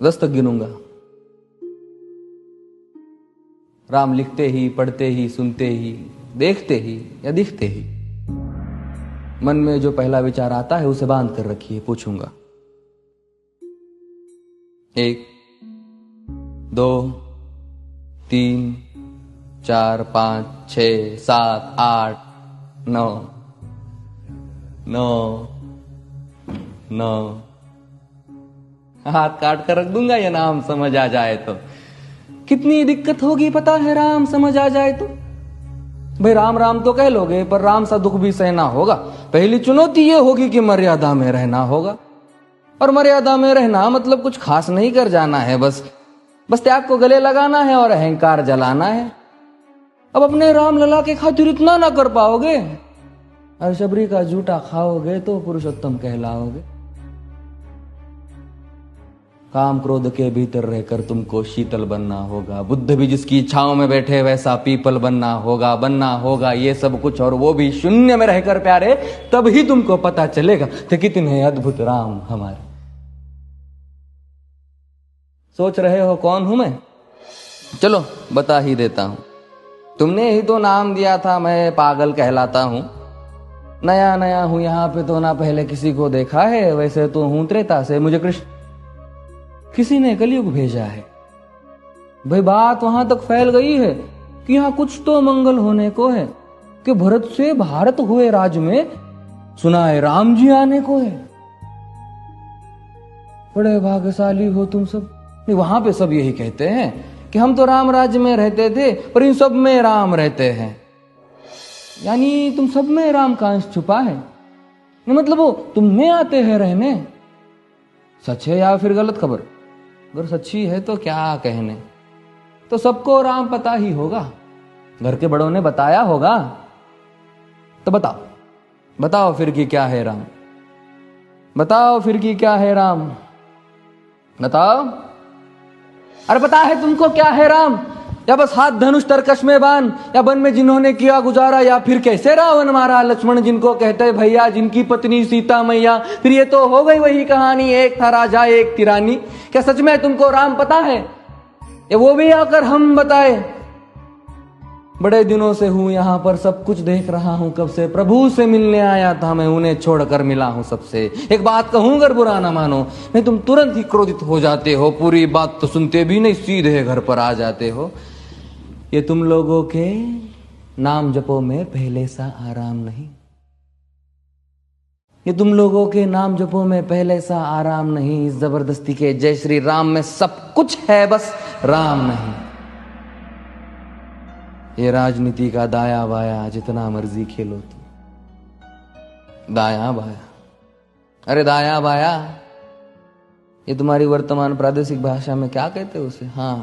10 तक गिनूंगा। राम लिखते ही, पढ़ते ही, सुनते ही, देखते ही या दिखते ही मन में जो पहला विचार आता है उसे बांध कर रखिए। पूछूंगा 1 2 3 4 5 6 7 8 9 9 9 हाथ काट कर रख दूंगा ये नाम समझ आ जाए तो। कितनी दिक्कत होगी पता है राम समझ आ जाए तो। भाई राम राम तो कह लोगे पर राम सा दुख भी सहना होगा। पहली चुनौती ये होगी कि मर्यादा में रहना होगा। और मर्यादा में रहना मतलब कुछ खास नहीं कर जाना है, बस त्याग को गले लगाना है और अहंकार जलाना है। अब अपने राम लला के खातिर इतना ना कर पाओगे और शबरी का जूठा खाओगे तो पुरुषोत्तम कहलाओगे। काम क्रोध के भीतर रहकर तुमको शीतल बनना होगा। बुद्ध भी जिसकी इच्छाओं में बैठे वैसा पीपल बनना होगा ये सब कुछ, और वो भी शून्य में रहकर प्यारे। तब ही तुमको पता चलेगा कि कितने अद्भुत राम हमारे। सोच रहे हो कौन हूं मैं? चलो बता ही देता हूं। तुमने ही तो नाम दिया था मैं पागल कहलाता हूं। नया नया हूं यहां पे तो ना पहले किसी को देखा है। वैसे तो हूं त्रेता से, मुझे कृष्ण किसी ने कलयुग भेजा है। भाई बात वहां तक फैल गई है कि यहां कुछ तो मंगल होने को है कि भरत से भारत हुए राज में सुना है राम जी आने को है। बड़े भाग्यशाली हो तुम सब। वहां पे सब यही कहते हैं कि हम तो राम राज्य में रहते थे पर इन सब में राम रहते हैं। यानी तुम सब में राम का अंश छुपा है। मतलब वो तुम में आते हैं रहने। सच है या फिर गलत खबर? अगर सच्ची है तो क्या कहने। तो सबको राम पता ही होगा, घर के बड़ों ने बताया होगा। तो बताओ फिर कि क्या है राम। बताओ फिर कि क्या है राम। बताओ। अरे पता है तुमको क्या है राम? या बस हाथ धनुष तरकश में बांध, या वन में जिन्होंने किया गुजारा, या फिर कैसे रावण मारा लक्ष्मण जिनको कहते भैया, जिनकी पत्नी सीता मैया। फिर ये तो हो गई वही कहानी, एक था राजा एक थी रानी। क्या सच में तुमको राम पता है? या वो भी आकर हम बताए? बड़े दिनों से हूं यहां पर, सब कुछ देख रहा हूं कब से। प्रभु से मिलने आया था मैं, उन्हें छोड़कर मिला हूं सबसे। एक बात कहूं अगर बुरा ना मानो, नहीं तुम तुरंत ही क्रोधित हो जाते हो। पूरी बात तो सुनते भी नहीं, सीधे घर पर आ जाते हो। ये तुम लोगों के नाम जपो में पहले सा आराम नहीं। ये तुम लोगों के नाम जपो में पहले सा आराम नहीं। इस जबरदस्ती के जय श्री राम में सब कुछ है, बस राम नहीं। ये राजनीति का दाया बाया जितना मर्जी खेलो तुम। दाया बाया, अरे दाया बाया, ये तुम्हारी वर्तमान प्रादेशिक भाषा में क्या कहते हो उसे? हाँ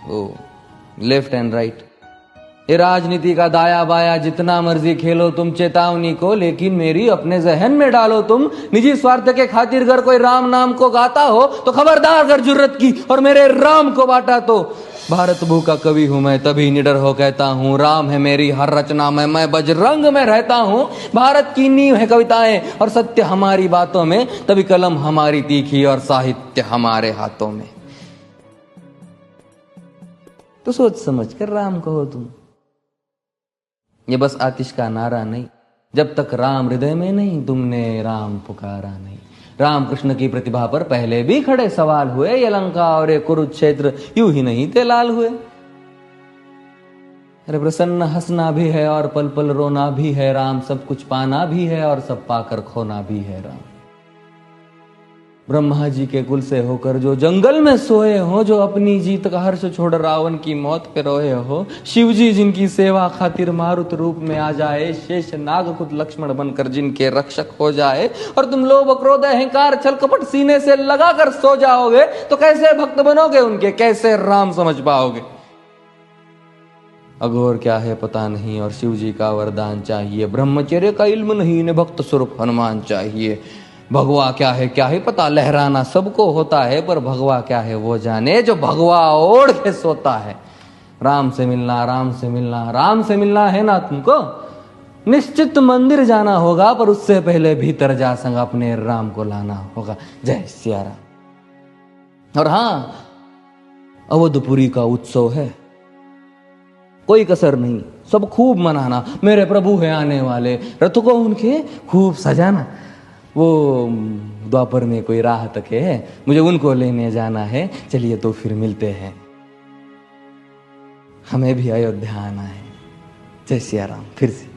वो लेफ्ट एंड राइट। ये राजनीति का दाया बाया जितना मर्जी खेलो तुम चेतावनी को, लेकिन मेरी अपने जहन में डालो तुम। निजी स्वार्थ के खातिर अगर कोई राम नाम को गाता हो तो खबरदार अगर जुर्रत की और मेरे राम को बांटा तो। भारत भू का कवि हूं मैं, तभी निडर हो कहता हूं राम है मेरी हर रचना में। मैं बजरंग में रहता हूं, भारत की नींव है कविताएं और सत्य हमारी बातों में। तभी कलम हमारी तीखी और साहित्य हमारे हाथों में। तो सोच समझ कर राम कहो तुम। ये बस आतिश का नारा नहीं, जब तक राम हृदय में नहीं तुमने राम पुकारा नहीं। राम कृष्ण की प्रतिभा पर पहले भी खड़े सवाल हुए। ये लंका और ये कुरुक्षेत्र यूं ही नहीं थे लाल हुए। अरे प्रसन्न हंसना भी है और पल पल रोना भी है राम। सब कुछ पाना भी है और सब पाकर खोना भी है राम। ब्रह्मा जी के कुल से होकर जो जंगल में सोए हो, जो अपनी जीत का हर्ष छोड़ रावण की मौत पे रोए हो। शिव जी जिनकी सेवा खातिर मारुत रूप में आ जाए। शेष नाग खुद लक्ष्मण बनकर जिनके रक्षक हो जाए। और तुम लोभ क्रोध अहंकार छल कपट सीने से लगा कर सो जाओगे तो कैसे भक्त बनोगे उनके, कैसे राम समझ पाओगे? अघोर क्या है पता नहीं और शिव जी का वरदान चाहिए। ब्रह्मचर्य का इल्म नहीं, इन्हें भक्त स्वरूप हनुमान चाहिए। भगवा क्या है पता, लहराना सबको होता है पर भगवा क्या है वो जाने जो भगवा ओढ़ के सोता है। राम से मिलना, राम से मिलना, राम से मिलना है ना तुमको? निश्चित मंदिर जाना होगा पर उससे पहले भीतर जा संग अपने राम को लाना होगा। जय सिया राम। और हाँ, अवधपुरी का उत्सव है, कोई कसर नहीं, सब खूब मनाना। मेरे प्रभु है आने वाले, रथ को उनके खूब सजाना। वो द्वापर में कोई राह तक है, मुझे उनको लेने जाना है। चलिए तो फिर मिलते हैं, हमें भी अयोध्या आना है। जय सिया राम। फिर से